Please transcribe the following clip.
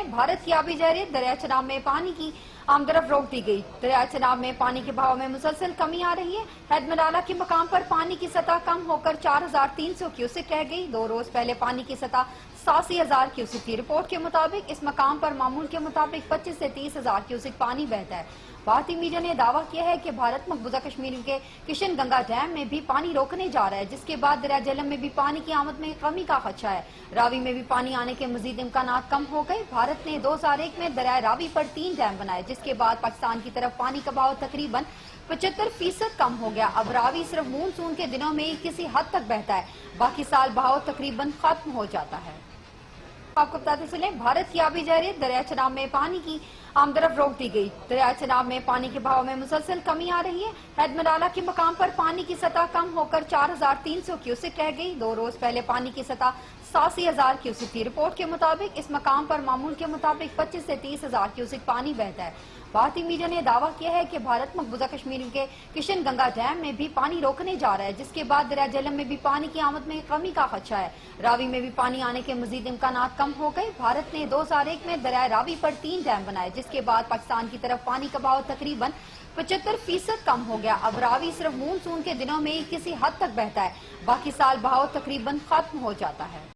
सुने, भारत की आबी जारी दरिया चनाब में पानी की आमदरफ रोक दी गई। दरिया चनाब में पानी के बहाव में मुसलसल कमी आ रही है। हैदमलाला के मकाम पर पानी की सतह कम होकर 4300 क्यूसेक रह गई। 2 रोज पहले पानी की सतह 87,000 क्यूसेक थी। रिपोर्ट के मुताबिक इस मकाम पर मामूल के मुताबिक 25 से 30,000 क्यूसेक पानी बहता है। भारतीय मीडिया ने दावा किया है कि भारत मकबूजा कश्मीर के किशन गंगा डैम में भी पानी रोकने जा रहा है, जिसके बाद दरिया झेलम में भी पानी की आमद में कमी का खदशा है। रावी में भी पानी आने के मजीद इम्कानात कम हो गए। भारत ने 2001 में दरिया रावी पर 3 डैम बनाए, जिसके बाद पाकिस्तान की तरफ पानी का बहाव तकरीबन 75% कम हो गया। अब रावी सिर्फ मानसून के दिनों में ही किसी हद तक बहता है, बाकी साल बहाव तकरीबन खत्म हो जाता है। आपको बताते चले, भारत की आबी जारी दरिया चनाब में पानी की आमदरफ रोक दी गई। दरिया चनाब में पानी के बहाव में मुसलसल कमी आ रही है। हैदमलाला के मकाम पर पानी की सतह कम होकर 4300 क्यूसेक रह गई। 2 रोज पहले पानी की सतह 87,000 क्यूसेक थी। रिपोर्ट के मुताबिक इस मकाम पर मामूल के मुताबिक 25 से 30,000 क्यूसेक पानी बहता है। भारतीय मीडिया ने दावा किया है कि भारत मकबूजा कश्मीर के किशन गंगा डैम में भी पानी रोकने जा रहा है, जिसके बाद दरिया झेलम में भी पानी की आमद में कमी का खदशा है। रावी में भी पानी आने के मजीद इम्कानात कम हो गए। भारत ने 2001 में दरिया रावी पर 3 डैम बनाए, जिसके बाद पाकिस्तान की तरफ पानी का बहाव तकरीबन 75% कम हो गया। अब रावी सिर्फ मानसून के दिनों में ही किसी हद तक बहता है, बाकी साल बहाव तकरीबन खत्म हो जाता है।